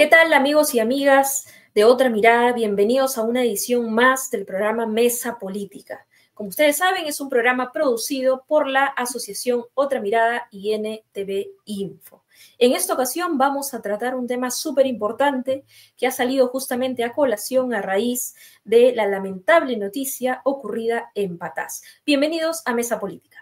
¿Qué tal, amigos y amigas de Otra Mirada? Bienvenidos a una edición más del programa Mesa Política. Como ustedes saben, es un programa producido por la Asociación Otra Mirada y NTV Info. En esta ocasión vamos a tratar un tema súper importante que ha salido justamente a colación a raíz de la lamentable noticia ocurrida en Patás. Bienvenidos a Mesa Política.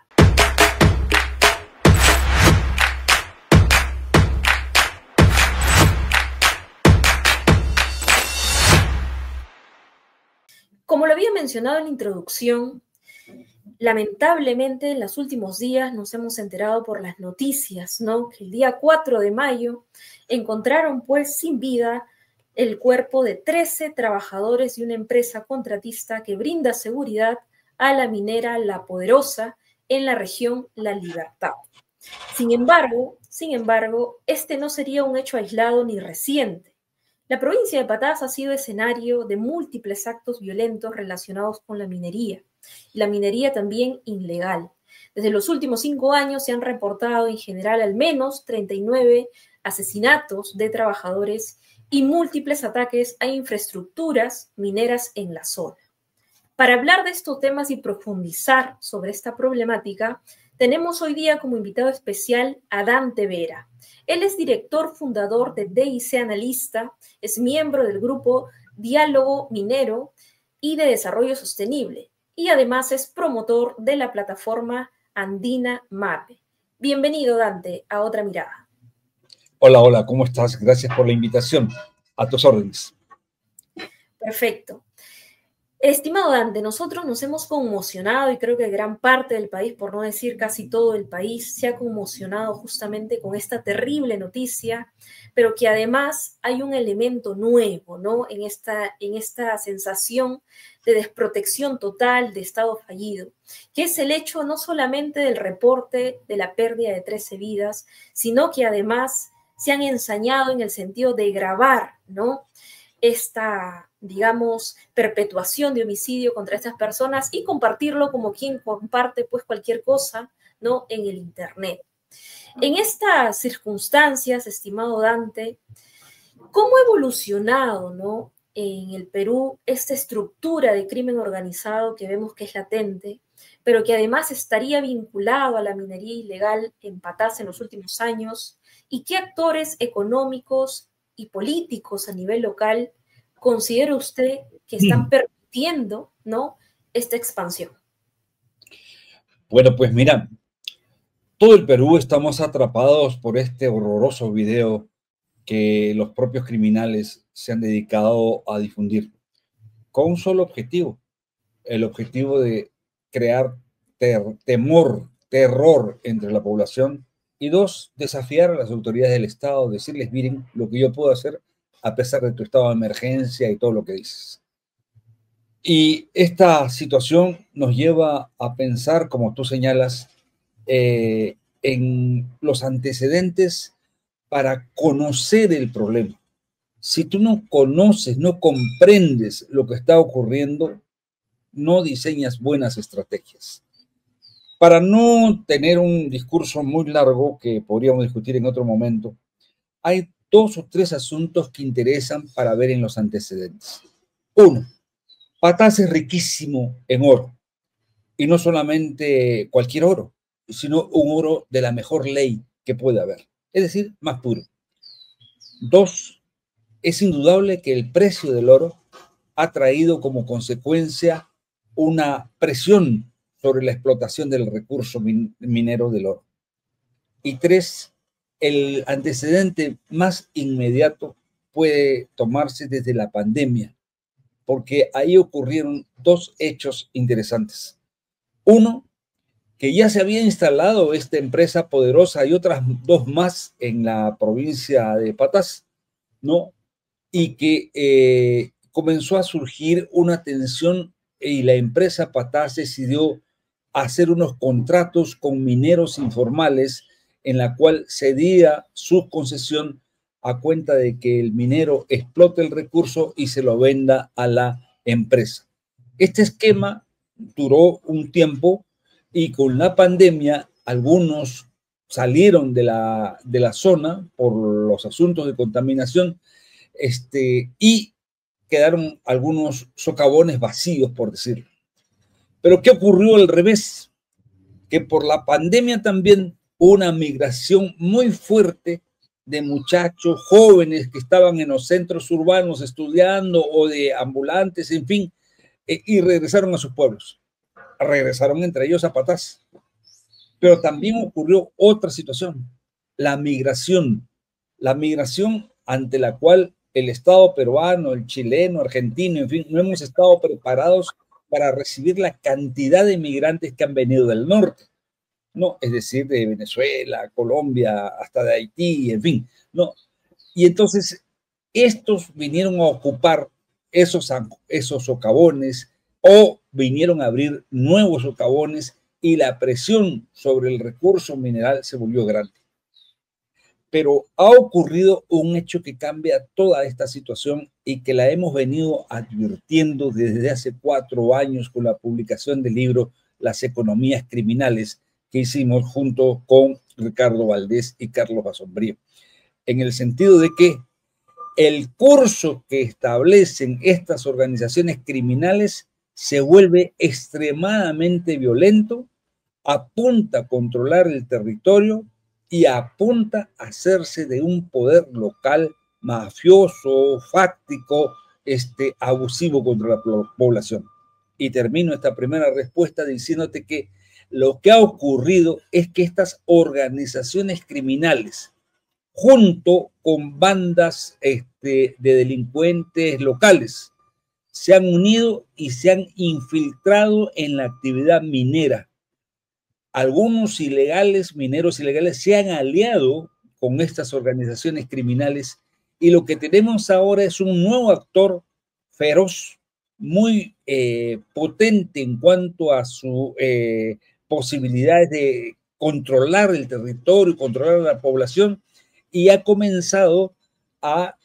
Como lo había mencionado en la introducción, lamentablemente en los últimos días nos hemos enterado por las noticias, ¿no? Que el día 4 de mayo encontraron pues sin vida el cuerpo de 13 trabajadores de una empresa contratista que brinda seguridad a la minera La Poderosa en la región La Libertad. Sin embargo, este no sería un hecho aislado ni reciente. La provincia de Patás ha sido escenario de múltiples actos violentos relacionados con la minería, y la minería también ilegal. Desde los últimos 5 años se han reportado en general al menos 39 asesinatos de trabajadores y múltiples ataques a infraestructuras mineras en la zona. Para hablar de estos temas y profundizar sobre esta problemática, tenemos hoy día como invitado especial a Dante Vera. Él es director fundador de DIC Analista, es miembro del grupo Diálogo Minero y de Desarrollo Sostenible, y además es promotor de la plataforma Andina Mape. Bienvenido, Dante, a Otra Mirada. Hola, ¿cómo estás? Gracias por la invitación. A tus órdenes. Perfecto. Estimado Dante, nosotros nos hemos conmocionado y creo que gran parte del país, por no decir casi todo el país, se ha conmocionado justamente con esta terrible noticia, pero que además hay un elemento nuevo, ¿no? En esta sensación de desprotección total, de estado fallido, que es el hecho no solamente del reporte de la pérdida de 13 vidas, sino que además se han ensañado en el sentido de grabar, ¿no? Esta, digamos, perpetuación de homicidio contra estas personas y compartirlo como quien comparte pues cualquier cosa, ¿no? En el internet. En estas circunstancias, estimado Dante, ¿cómo ha evolucionado, ¿no? En el Perú esta estructura de crimen organizado que vemos que es latente, pero que además estaría vinculado a la minería ilegal en Patás en los últimos años? ¿Y qué actores económicos y políticos a nivel local considera usted que están permitiendo, ¿no?, esta expansión? Bueno, pues mira, todo el Perú estamos atrapados por este horroroso video que los propios criminales se han dedicado a difundir, con un solo objetivo, el objetivo de crear temor, terror entre la población, y dos, desafiar a las autoridades del Estado, decirles, miren, lo que yo puedo hacer a pesar de tu estado de emergencia y todo lo que dices. Y esta situación nos lleva a pensar, como tú señalas, en los antecedentes para conocer el problema. Si tú no conoces, no comprendes lo que está ocurriendo, no diseñas buenas estrategias. Para no tener un discurso muy largo que podríamos discutir en otro momento, hay 2 o 3 asuntos que interesan para ver en los antecedentes. Uno, Patás es riquísimo en oro, y no solamente cualquier oro, sino un oro de la mejor ley que puede haber, es decir, más puro. 2, es indudable que el precio del oro ha traído como consecuencia una presión sobre la explotación del recurso minero del oro. Y 3, el antecedente más inmediato puede tomarse desde la pandemia, porque ahí ocurrieron 2 hechos interesantes. Uno, que ya se había instalado esta empresa poderosa y otras 2 más en la provincia de Patás, ¿no? Y que comenzó a surgir una tensión y la empresa Patás decidió hacer unos contratos con mineros informales en la cual cedía su concesión a cuenta de que el minero explote el recurso y se lo venda a la empresa. Este esquema duró un tiempo y con la pandemia algunos salieron de la zona por los asuntos de contaminación y quedaron algunos socavones vacíos, por decirlo. Pero ¿qué ocurrió al revés? Que por la pandemia también hubo una migración muy fuerte de muchachos jóvenes que estaban en los centros urbanos estudiando o de ambulantes, en fin, y regresaron a sus pueblos. Regresaron entre ellos a Patás. Pero también ocurrió otra situación, la migración ante la cual el Estado peruano, el chileno, argentino, en fin, no hemos estado preparados para recibir la cantidad de migrantes que han venido del norte, ¿no? Es decir, de Venezuela, Colombia, hasta de Haití, en fin, ¿no? Y entonces estos vinieron a ocupar esos socavones o vinieron a abrir nuevos socavones y la presión sobre el recurso mineral se volvió grande. Pero ha ocurrido un hecho que cambia toda esta situación y que la hemos venido advirtiendo desde hace 4 años con la publicación del libro Las economías criminales que hicimos junto con Ricardo Valdés y Carlos Asombrío, en el sentido de que el curso que establecen estas organizaciones criminales se vuelve extremadamente violento, apunta a controlar el territorio y apunta a hacerse de un poder local mafioso, fáctico, abusivo contra la población. Y termino esta primera respuesta diciéndote que lo que ha ocurrido es que estas organizaciones criminales, junto con bandas de delincuentes locales, se han unido y se han infiltrado en la actividad minera. Algunos mineros ilegales, se han aliado con estas organizaciones criminales y lo que tenemos ahora es un nuevo actor feroz, muy potente en cuanto a sus posibilidades de controlar el territorio, controlar la población, y ha comenzado a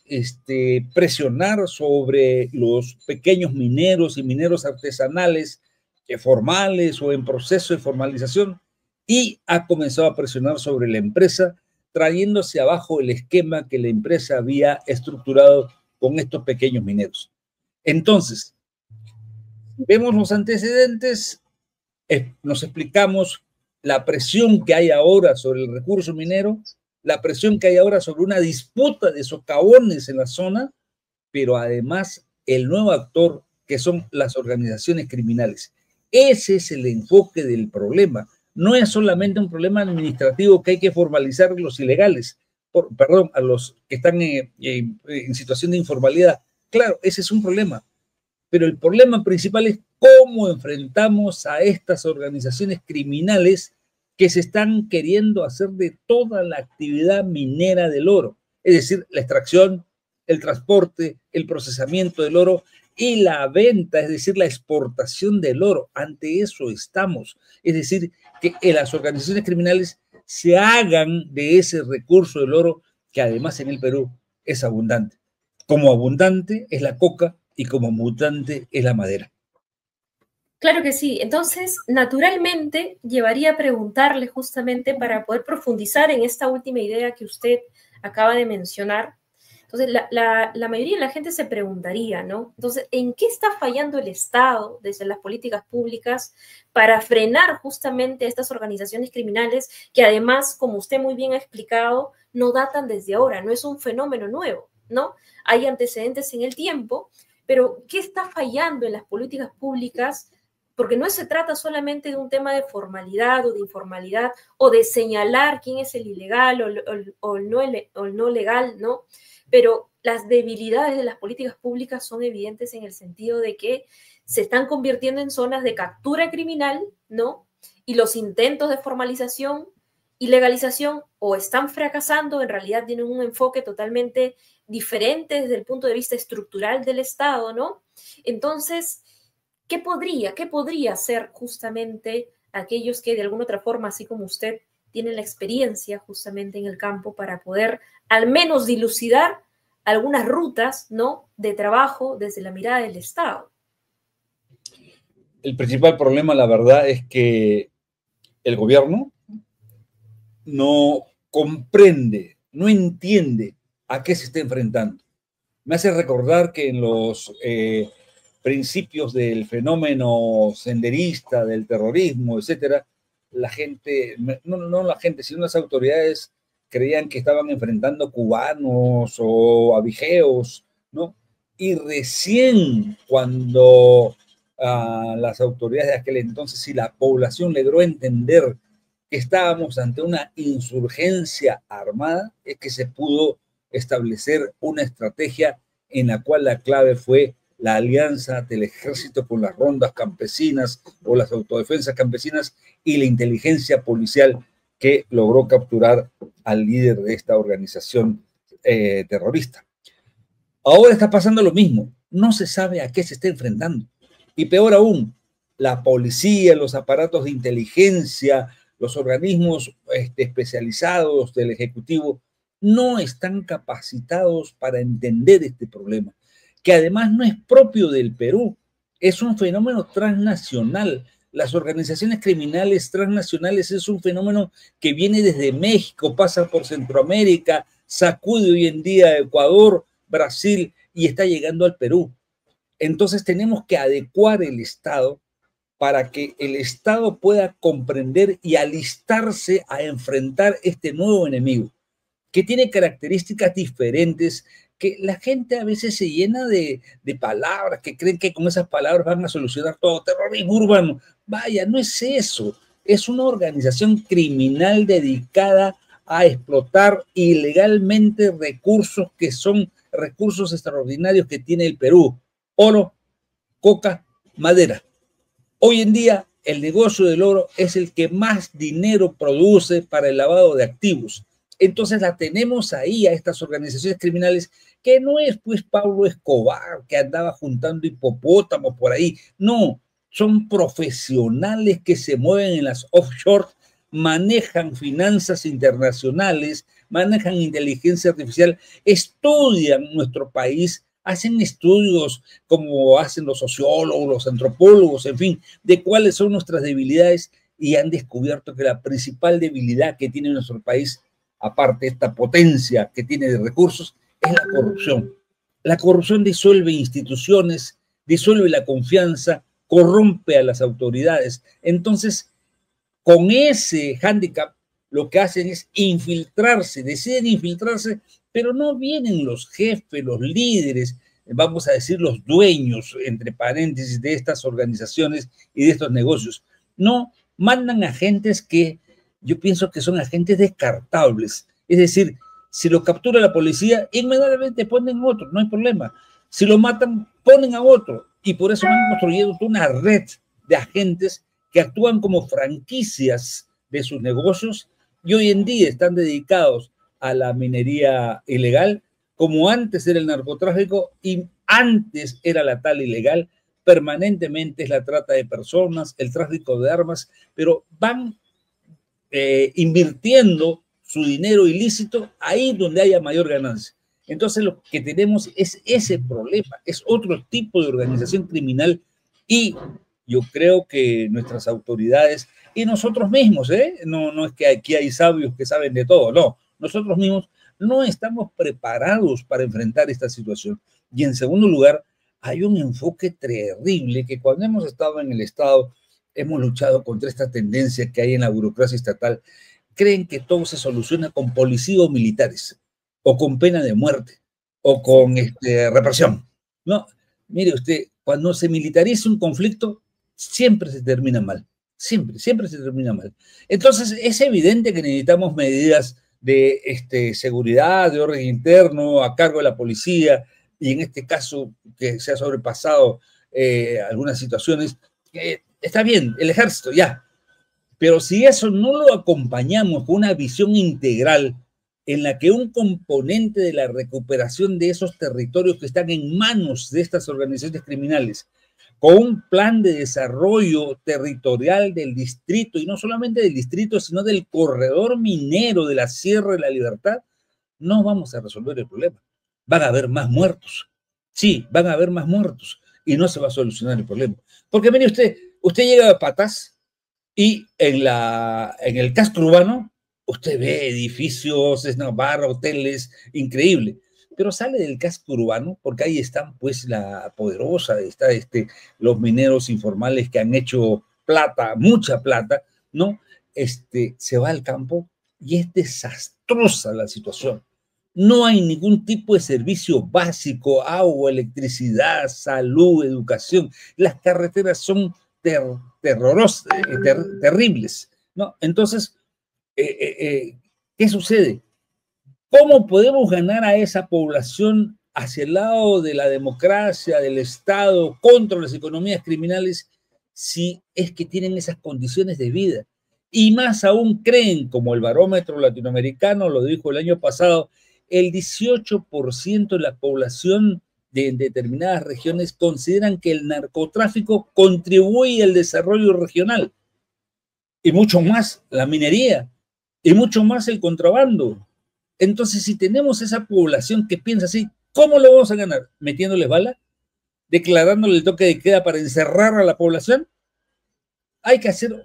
presionar sobre los pequeños mineros y mineros artesanales formales o en proceso de formalización, y ha comenzado a presionar sobre la empresa, trayéndose abajo el esquema que la empresa había estructurado con estos pequeños mineros. Entonces, vemos los antecedentes, nos explicamos la presión que hay ahora sobre el recurso minero, la presión que hay ahora sobre una disputa de socavones en la zona, pero además el nuevo actor que son las organizaciones criminales. Ese es el enfoque del problema. No es solamente un problema administrativo que hay que formalizar a los ilegales, a los que están en situación de informalidad. Claro, ese es un problema. Pero el problema principal es cómo enfrentamos a estas organizaciones criminales que se están queriendo hacer de toda la actividad minera del oro, es decir, la extracción, el transporte, el procesamiento del oro y la venta, es decir, la exportación del oro. Ante eso estamos. Es decir, que las organizaciones criminales se hagan de ese recurso del oro que además en el Perú es abundante. Como abundante es la coca y como abundante es la madera. Claro que sí. Entonces, naturalmente, llevaría a preguntarle justamente para poder profundizar en esta última idea que usted acaba de mencionar. Entonces, la mayoría de la gente se preguntaría, ¿no? Entonces, ¿en qué está fallando el Estado desde las políticas públicas para frenar justamente a estas organizaciones criminales que además, como usted muy bien ha explicado, no datan desde ahora, no es un fenómeno nuevo, ¿no? Hay antecedentes en el tiempo, pero ¿qué está fallando en las políticas públicas? Porque no se trata solamente de un tema de formalidad o de informalidad o de señalar quién es el ilegal o el no legal, ¿no? Pero las debilidades de las políticas públicas son evidentes en el sentido de que se están convirtiendo en zonas de captura criminal, ¿no? Y los intentos de formalización y legalización o están fracasando, en realidad tienen un enfoque totalmente diferente desde el punto de vista estructural del Estado, ¿no? Entonces, ¿qué podría hacer justamente aquellos que de alguna otra forma, así como usted, tienen la experiencia justamente en el campo para poder al menos dilucidar algunas rutas, ¿no?, de trabajo desde la mirada del Estado? El principal problema, la verdad, es que el gobierno no comprende, no entiende a qué se está enfrentando. Me hace recordar que en los principios del fenómeno senderista, del terrorismo, etcétera, la gente, no la gente, sino las autoridades creían que estaban enfrentando cubanos o abigeos, ¿no? Y recién cuando las autoridades de aquel entonces y la población logró entender que estábamos ante una insurgencia armada, es que se pudo establecer una estrategia en la cual la clave fue la alianza del ejército con las rondas campesinas o las autodefensas campesinas y la inteligencia policial que logró capturar al líder de esta organización terrorista. Ahora está pasando lo mismo, no se sabe a qué se está enfrentando. Y peor aún, la policía, los aparatos de inteligencia, los organismos especializados del Ejecutivo no están capacitados para entender este problema, que además no es propio del Perú, es un fenómeno transnacional. Las organizaciones criminales transnacionales es un fenómeno que viene desde México, pasa por Centroamérica, sacude hoy en día Ecuador, Brasil y está llegando al Perú. Entonces tenemos que adecuar el Estado para que el Estado pueda comprender y alistarse a enfrentar este nuevo enemigo, que tiene características diferentes, que la gente a veces se llena de palabras, que creen que con esas palabras van a solucionar todo, terrorismo urbano. Vaya, no es eso, es una organización criminal dedicada a explotar ilegalmente recursos que son recursos extraordinarios que tiene el Perú: oro, coca, madera. Hoy en día el negocio del oro es el que más dinero produce para el lavado de activos. Entonces la tenemos ahí a estas organizaciones criminales, que no es pues Pablo Escobar que andaba juntando hipopótamos por ahí, no, son profesionales que se mueven en las offshore, manejan finanzas internacionales, manejan inteligencia artificial, estudian nuestro país, hacen estudios como hacen los sociólogos, los antropólogos, en fin, de cuáles son nuestras debilidades, y han descubierto que la principal debilidad que tiene nuestro país, aparte de esta potencia que tiene de recursos, es la corrupción. La corrupción disuelve instituciones, disuelve la confianza, corrompe a las autoridades. Entonces, con ese hándicap, lo que hacen es infiltrarse, deciden infiltrarse, pero no vienen los jefes, los líderes, vamos a decir los dueños, entre paréntesis, de estas organizaciones y de estos negocios. No, mandan agentes que yo pienso que son agentes descartables. Es decir, si lo captura la policía, inmediatamente ponen otro, no hay problema. Si lo matan, ponen a otro. Y por eso han construido una red de agentes que actúan como franquicias de sus negocios y hoy en día están dedicados a la minería ilegal, como antes era el narcotráfico y antes era la tala ilegal. Permanentemente es la trata de personas, el tráfico de armas, pero van invirtiendo su dinero ilícito ahí donde haya mayor ganancia. Entonces lo que tenemos es ese problema, es otro tipo de organización criminal, y yo creo que nuestras autoridades y nosotros mismos, no es que aquí hay sabios que saben de todo, no, nosotros mismos no estamos preparados para enfrentar esta situación. Y en segundo lugar, hay un enfoque terrible que cuando hemos estado en el Estado, hemos luchado contra esta tendencia que hay en la burocracia estatal. Creen que todo se soluciona con policías o militares, o con pena de muerte, o con represión. No, mire usted, cuando se militariza un conflicto, siempre se termina mal. Siempre se termina mal. Entonces, es evidente que necesitamos medidas de seguridad, de orden interno, a cargo de la policía, y en este caso que se ha sobrepasado algunas situaciones, está bien, el ejército, ya. Pero si eso no lo acompañamos con una visión integral en la que un componente de la recuperación de esos territorios que están en manos de estas organizaciones criminales, con un plan de desarrollo territorial del distrito, y no solamente del distrito, sino del corredor minero de la Sierra de la Libertad, no vamos a resolver el problema. Van a haber más muertos. Sí, van a haber más muertos y no se va a solucionar el problema. Porque mire usted llega a Patas y en el casco urbano usted ve edificios, barra, hoteles, increíble. pero sale del casco urbano, porque ahí están, pues, la poderosa, está los mineros informales que han hecho plata, mucha plata, ¿no? Se va al campo y es desastrosa la situación. No hay ningún tipo de servicio básico, agua, electricidad, salud, educación. Las carreteras son terribles, ¿no? Entonces, ¿qué sucede? ¿Cómo podemos ganar a esa población hacia el lado de la democracia, del Estado, contra las economías criminales, si es que tienen esas condiciones de vida? Y más aún creen, como el barómetro latinoamericano lo dijo el año pasado, el 18% de la población de determinadas regiones consideran que el narcotráfico contribuye al desarrollo regional, y mucho más la minería, y mucho más el contrabando. Entonces, si tenemos esa población que piensa así, ¿cómo lo vamos a ganar? ¿Metiéndole bala? ¿Declarándole el toque de queda para encerrar a la población? Hay que hacer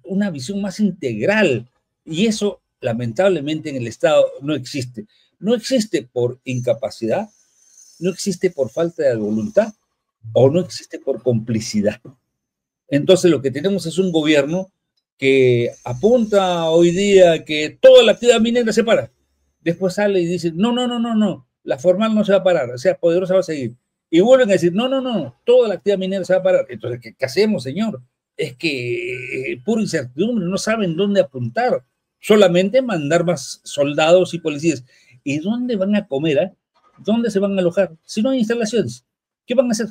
una visión más integral, y eso lamentablemente en el Estado no existe. No existe por incapacidad, no existe por falta de voluntad o no existe por complicidad. Entonces lo que tenemos es un gobierno que apunta hoy día que toda la actividad minera se para. Después sale y dice, no, la formal no se va a parar, o sea, poderosa va a seguir. Y vuelven a decir, no, toda la actividad minera se va a parar. Entonces, ¿qué hacemos, señor? Es que pura incertidumbre, no saben dónde apuntar, solamente mandar más soldados y policías. ¿Y dónde van a comer? Eh? ¿Dónde se van a alojar? Si no hay instalaciones, ¿qué van a hacer?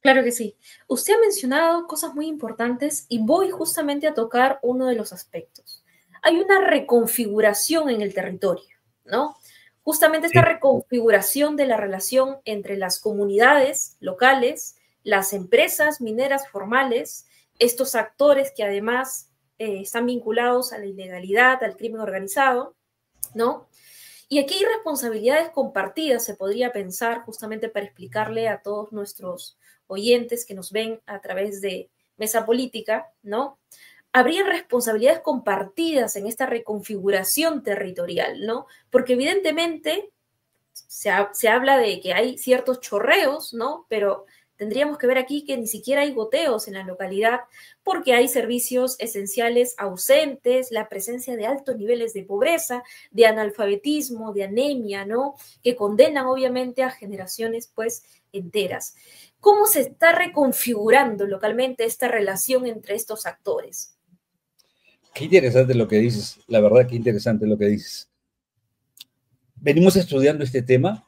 Claro que sí. Usted ha mencionado cosas muy importantes y voy justamente a tocar uno de los aspectos. Hay una reconfiguración en el territorio, ¿no? Justamente esta reconfiguración de la relación entre las comunidades locales, las empresas mineras formales, estos actores que además están vinculados a la ilegalidad, al crimen organizado, ¿no? Y aquí hay responsabilidades compartidas, se podría pensar, justamente para explicarle a todos nuestros oyentes que nos ven a través de Mesa Política, ¿no? Habría responsabilidades compartidas en esta reconfiguración territorial, ¿no? Porque evidentemente se habla de que hay ciertos chorreos, ¿no? Pero tendríamos que ver aquí que ni siquiera hay goteos en la localidad porque hay servicios esenciales ausentes, la presencia de altos niveles de pobreza, de analfabetismo, de anemia, ¿no? Que condenan obviamente a generaciones pues enteras. ¿Cómo se está reconfigurando localmente esta relación entre estos actores? Qué interesante lo que dices, la verdad, qué interesante lo que dices. Venimos estudiando este tema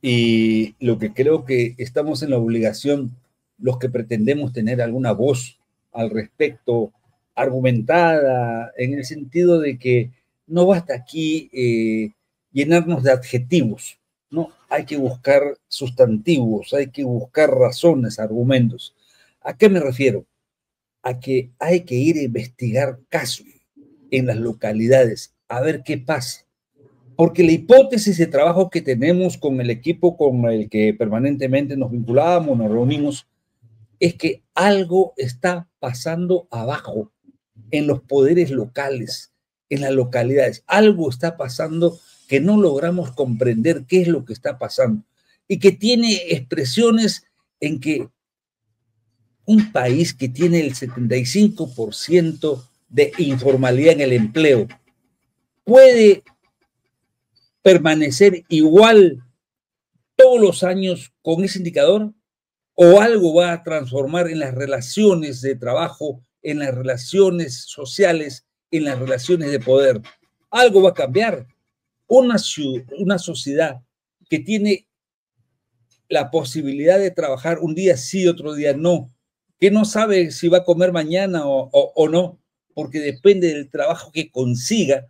y lo que creo que estamos en la obligación, los que pretendemos tener alguna voz al respecto, argumentada, en el sentido de que no basta aquí llenarnos de adjetivos, ¿no? Hay que buscar sustantivos, hay que buscar razones, argumentos. ¿A qué me refiero? A que hay que ir a investigar casos en las localidades, a ver qué pasa. Porque la hipótesis de trabajo que tenemos con el equipo con el que permanentemente nos vinculamos, nos reunimos, es que algo está pasando abajo, en los poderes locales, en las localidades. Algo está pasando que no logramos comprender qué es lo que está pasando y que tiene expresiones en que un país que tiene el 75% de informalidad en el empleo puede permanecer igual todos los años con ese indicador, o algo va a transformar en las relaciones de trabajo, en las relaciones sociales, en las relaciones de poder. Algo va a cambiar. Una sociedad que tiene la posibilidad de trabajar un día sí, otro día no, que no sabe si va a comer mañana o no, porque depende del trabajo que consiga.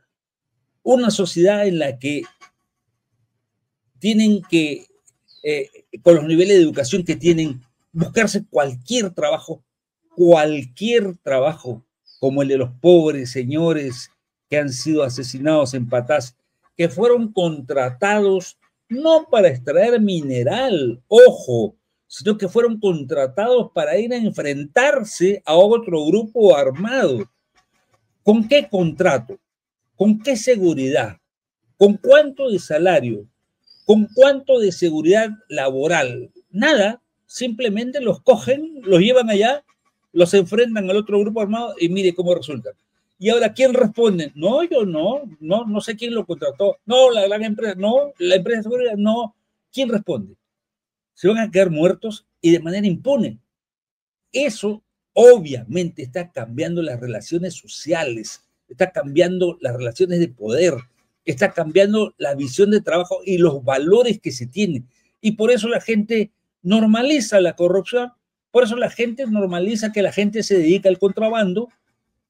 Una sociedad en la que tienen que, con los niveles de educación que tienen, buscarse cualquier trabajo, como el de los pobres señores que han sido asesinados en Patás, que fueron contratados no para extraer mineral, ojo, sino que fueron contratados para ir a enfrentarse a otro grupo armado. ¿Con qué contrato? ¿Con qué seguridad? ¿Con cuánto de salario? ¿Con cuánto de seguridad laboral? Nada, simplemente los cogen, los llevan allá, los enfrentan al otro grupo armado y mire cómo resulta. Y ahora, ¿quién responde? No, yo no sé quién lo contrató. No, la gran empresa, no, la empresa de seguridad, no. ¿Quién responde? Se van a quedar muertos y de manera impune. Eso obviamente está cambiando las relaciones sociales, está cambiando las relaciones de poder, está cambiando la visión de trabajo y los valores que se tienen. Y por eso la gente normaliza la corrupción, por eso la gente normaliza que la gente se dedica al contrabando.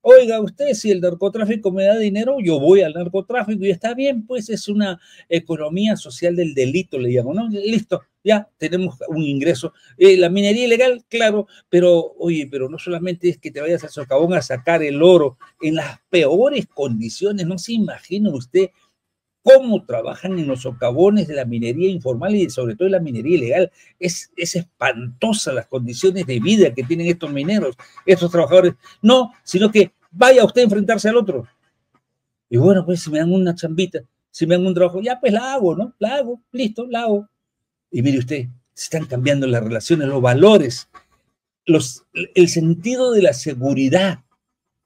Oiga, usted, si el narcotráfico me da dinero, yo voy al narcotráfico y está bien, pues es una economía social del delito, le llamo, ¿no? Listo, ya tenemos un ingreso. La minería ilegal, claro, pero oye, pero no solamente es que te vayas al socavón a sacar el oro en las peores condiciones, no se imagina usted cómo trabajan en los socavones de la minería informal y sobre todo de la minería ilegal. Es espantosa las condiciones de vida que tienen estos mineros, estos trabajadores. No, sino que vaya usted a enfrentarse al otro. Y bueno, pues si me dan una chambita, si me dan un trabajo, ya pues la hago, ¿no? La hago, listo, la hago. Y mire usted, se están cambiando las relaciones, los valores, el sentido de la seguridad.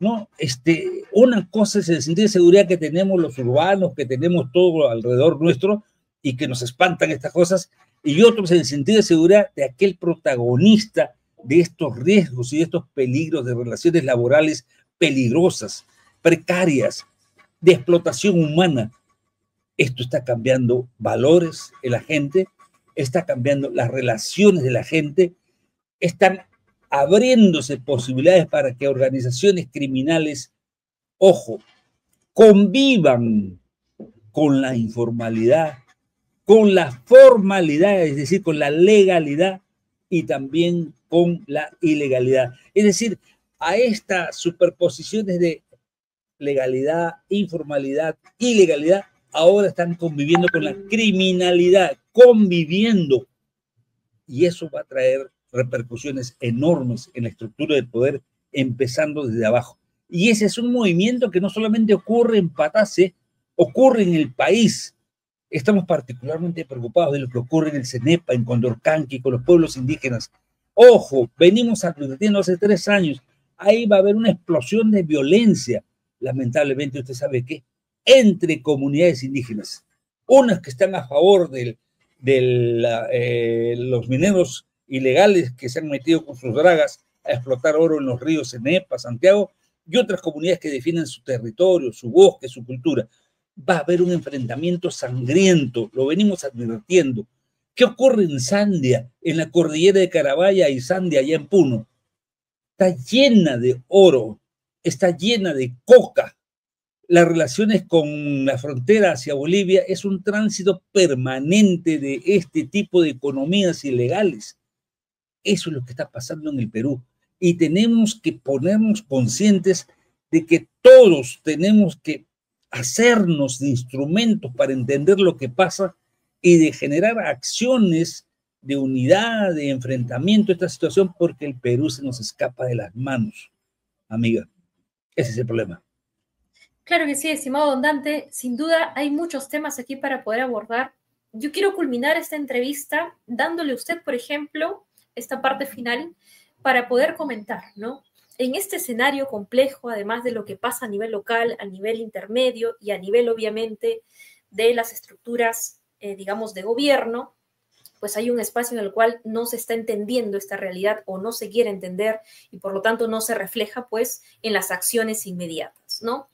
¿No? Una cosa es el sentido de seguridad que tenemos los urbanos, que tenemos todo alrededor nuestro y que nos espantan estas cosas, y otro es el sentido de seguridad de aquel protagonista de estos riesgos y de estos peligros de relaciones laborales peligrosas, precarias, de explotación humana. Esto está cambiando valores en la gente, está cambiando las relaciones de la gente, están abriéndose posibilidades para que organizaciones criminales, ojo, convivan con la informalidad, con la formalidad, es decir, con la legalidad y también con la ilegalidad. Es decir, a estas superposiciones de legalidad, informalidad, ilegalidad, ahora están conviviendo con la criminalidad, conviviendo. Y eso va a traer repercusiones enormes en la estructura del poder, empezando desde abajo. Y ese es un movimiento que no solamente ocurre en Patase, ocurre en el país. Estamos particularmente preocupados de lo que ocurre en el Cenepa, en Condorcanqui, con los pueblos indígenas. Ojo, venimos advirtiendo hace 3 años, ahí va a haber una explosión de violencia, lamentablemente, usted sabe qué, entre comunidades indígenas. Unas que están a favor de los mineros ilegales que se han metido con sus dragas a explotar oro en los ríos Cenepa, Santiago, y otras comunidades que defienden su territorio, su bosque, su cultura. Va a haber un enfrentamiento sangriento, lo venimos advirtiendo. ¿Qué ocurre en Sandia, en la cordillera de Carabaya y Sandia, allá en Puno? Está llena de oro, está llena de coca. Las relaciones con la frontera hacia Bolivia es un tránsito permanente de este tipo de economías ilegales. Eso es lo que está pasando en el Perú. Y tenemos que ponernos conscientes de que todos tenemos que hacernos de instrumentos para entender lo que pasa y de generar acciones de unidad, de enfrentamiento a esta situación, porque el Perú se nos escapa de las manos, amiga. Ese es el problema. Claro que sí, estimado don Dante. Sin duda hay muchos temas aquí para poder abordar. Yo quiero culminar esta entrevista dándole a usted, por ejemplo, esta parte final para poder comentar, ¿no? En este escenario complejo, además de lo que pasa a nivel local, a nivel intermedio y a nivel, obviamente, de las estructuras, digamos, de gobierno, pues hay un espacio en el cual no se está entendiendo esta realidad o no se quiere entender y por lo tanto no se refleja, pues, en las acciones inmediatas, ¿no?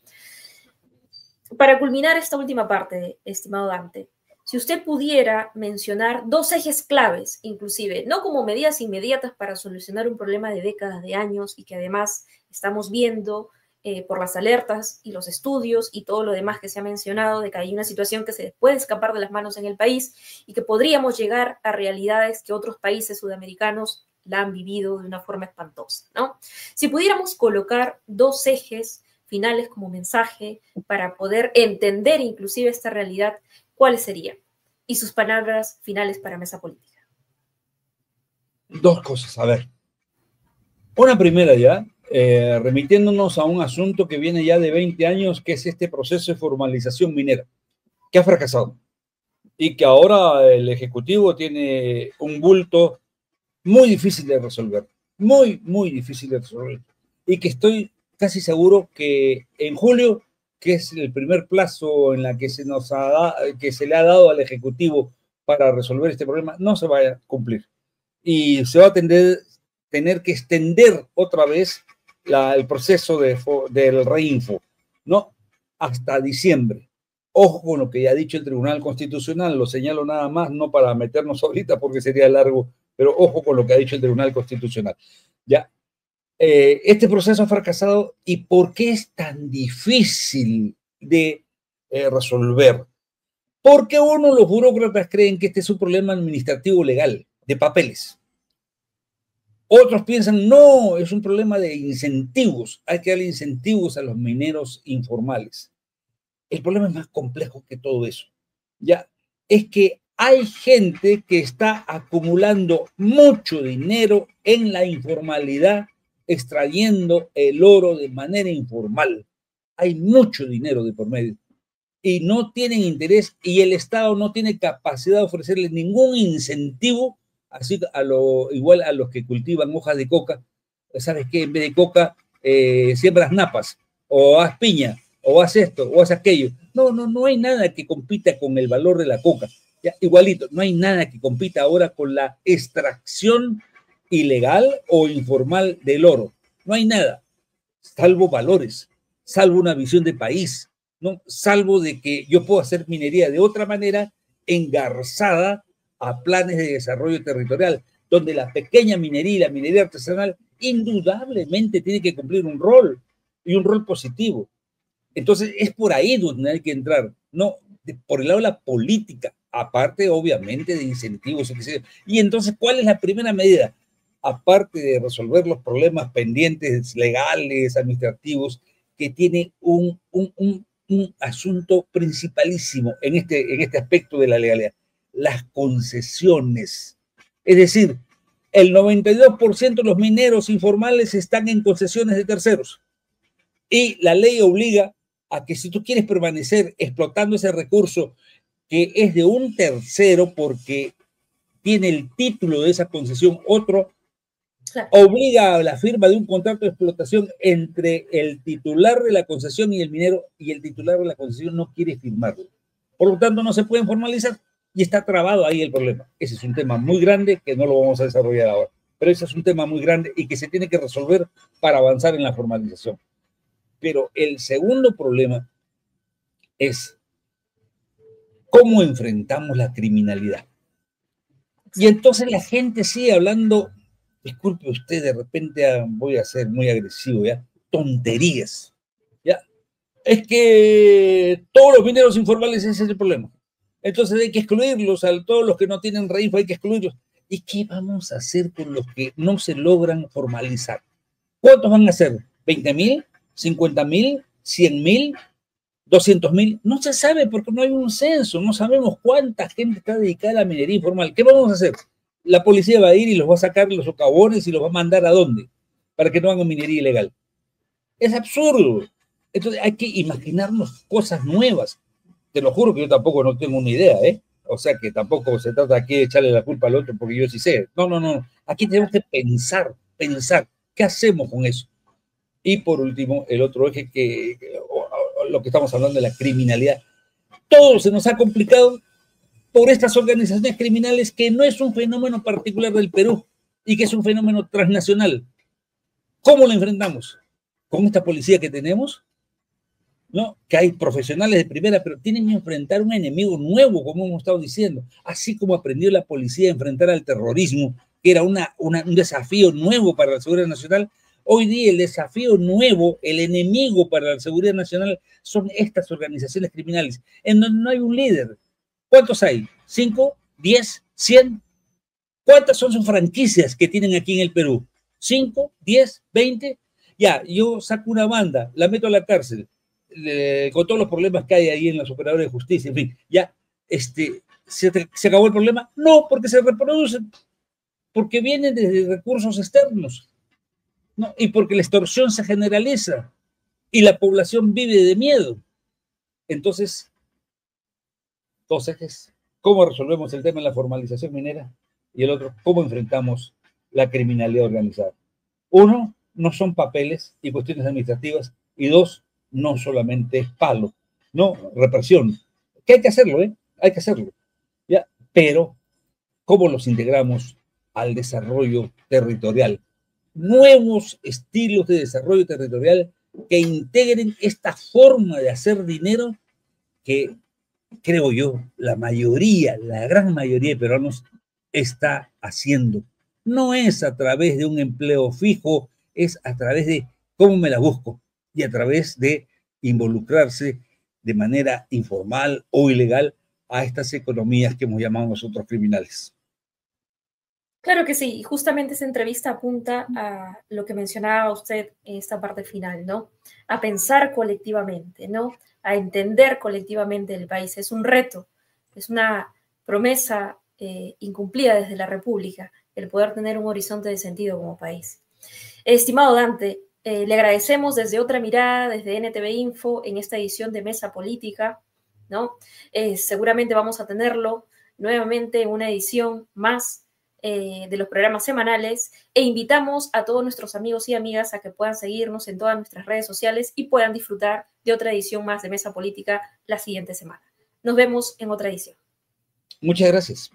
Para culminar esta última parte, estimado Dante, si usted pudiera mencionar 2 ejes claves, inclusive, no como medidas inmediatas para solucionar un problema de décadas, de años, y que además estamos viendo por las alertas y los estudios y todo lo demás que se ha mencionado, de que hay una situación que se puede escapar de las manos en el país y que podríamos llegar a realidades que otros países sudamericanos la han vivido de una forma espantosa, ¿no? Si pudiéramos colocar 2 ejes finales como mensaje para poder entender inclusive esta realidad, ¿cuáles serían? Y sus palabras finales para Mesa Política. 2 cosas, a ver. Una primera ya, remitiéndonos a un asunto que viene ya de 20 años, que es este proceso de formalización minera. que ha fracasado y que ahora el Ejecutivo tiene un bulto muy difícil de resolver, muy, muy difícil de resolver, y que estoy casi seguro que en julio, que es el primer plazo en la que que se le ha dado al Ejecutivo para resolver este problema, no se va a cumplir. Y se va a tener que extender otra vez el proceso del reinfo, ¿no? Hasta diciembre. Ojo con lo que ya ha dicho el Tribunal Constitucional, lo señalo nada más, no para meternos ahorita porque sería largo, pero ojo con lo que ha dicho el Tribunal Constitucional. Ya, este proceso ha fracasado. ¿Y por qué es tan difícil de resolver? Porque los burócratas creen que este es un problema administrativo legal, de papeles. Otros piensan, no, es un problema de incentivos, hay que darle incentivos a los mineros informales. El problema es más complejo que todo eso. Ya, es que hay gente que está acumulando mucho dinero en la informalidad, extrayendo el oro de manera informal. Hay mucho dinero de por medio y no tienen interés, y el Estado no tiene capacidad de ofrecerles ningún incentivo, así igual a los que cultivan hojas de coca. ¿Sabes qué? En vez de coca, siembras napas, o haz piña, o haz esto, o haz aquello. No hay nada que compita con el valor de la coca. Ya, igualito, no hay nada que compita ahora con la extracción ilegal o informal del oro. No hay nada, salvo valores, salvo una visión de país, ¿no? Salvo de que yo puedo hacer minería de otra manera, engarzada a planes de desarrollo territorial, donde la pequeña minería y la minería artesanal indudablemente tiene que cumplir un rol, y un rol positivo. Entonces es por ahí donde hay que entrar, no por el lado de la política, aparte obviamente de incentivos. Y entonces, ¿cuál es la primera medida? Aparte de resolver los problemas pendientes legales, administrativos, que tiene un asunto principalísimo en este aspecto de la legalidad: las concesiones. Es decir, el 92% de los mineros informales están en concesiones de terceros, y la ley obliga a que si tú quieres permanecer explotando ese recurso que es de un tercero, porque tiene el título de esa concesión otro, obliga a la firma de un contrato de explotación entre el titular de la concesión y el minero, y el titular de la concesión no quiere firmarlo. Por lo tanto, no se pueden formalizar y está trabado ahí el problema. Ese es un tema muy grande que no lo vamos a desarrollar ahora, pero ese es un tema muy grande y que se tiene que resolver para avanzar en la formalización. Pero el segundo problema es cómo enfrentamos la criminalidad. Y entonces la gente sigue hablando, disculpe usted, de repente voy a ser muy agresivo, ¿ya? Tonterías, ¿ya? Es que todos los mineros informales, ese es el problema. Entonces hay que excluirlos, a todos los que no tienen reinfo hay que excluirlos. ¿Y qué vamos a hacer con los que no se logran formalizar? ¿Cuántos van a ser? ¿20,000? ¿50,000? ¿100,000? ¿200,000? No se sabe porque no hay un censo, no sabemos cuánta gente está dedicada a la minería informal. ¿Qué vamos a hacer? La policía va a ir y los va a sacar los socavones y los va a mandar ¿a dónde? Para que no hagan minería ilegal. Es absurdo. Entonces hay que imaginarnos cosas nuevas. Te lo juro que yo tampoco no tengo una idea, ¿eh? O sea que tampoco se trata aquí de echarle la culpa al otro porque yo sí sé. No. Aquí tenemos que pensar. ¿Qué hacemos con eso? Y por último, el otro eje lo que estamos hablando de la criminalidad. Todo se nos ha complicado por estas organizaciones criminales, que no es un fenómeno particular del Perú y que es un fenómeno transnacional. ¿Cómo lo enfrentamos? Con esta policía que tenemos, ¿no? Que hay profesionales de primera, pero tienen que enfrentar un enemigo nuevo, como hemos estado diciendo, así como aprendió la policía a enfrentar al terrorismo, que era un desafío nuevo para la seguridad nacional. Hoy día el desafío nuevo, el enemigo para la seguridad nacional, son estas organizaciones criminales, en donde no hay un líder. ¿Cuántos hay? ¿5? ¿10? ¿100? ¿Cuántas son sus franquicias que tienen aquí en el Perú? ¿5? ¿10? ¿20? Ya, yo saco una banda, la meto a la cárcel, con todos los problemas que hay ahí en los operadores de justicia, en fin, ya, ¿se acabó el problema? No, porque se reproducen, porque vienen desde recursos externos, ¿no? Y porque la extorsión se generaliza y la población vive de miedo. Entonces, dos ejes: cómo resolvemos el tema de la formalización minera, y el otro, cómo enfrentamos la criminalidad organizada. Uno, no son papeles y cuestiones administrativas, y dos, no solamente es palo, no, represión, que hay que hacerlo, hay que hacerlo, ¿ya? Pero, ¿cómo los integramos al desarrollo territorial? Nuevos estilos de desarrollo territorial que integren esta forma de hacer dinero que, creo yo, la mayoría, la gran mayoría de peruanos está haciendo. No es a través de un empleo fijo, es a través de cómo me la busco y a través de involucrarse de manera informal o ilegal a estas economías que hemos llamado nosotros criminales. Claro que sí, y justamente esa entrevista apunta a lo que mencionaba usted en esta parte final, ¿no? A pensar colectivamente, ¿no? A entender colectivamente el país. Es un reto, es una promesa incumplida desde la República, el poder tener un horizonte de sentido como país. Estimado Dante, le agradecemos desde otra mirada, desde NTV Info, en esta edición de Mesa Política, ¿no? Seguramente vamos a tenerlo nuevamente en una edición más de los programas semanales, e invitamos a todos nuestros amigos y amigas a que puedan seguirnos en todas nuestras redes sociales y puedan disfrutar de otra edición más de Mesa Política la siguiente semana. Nos vemos en otra edición. Muchas gracias.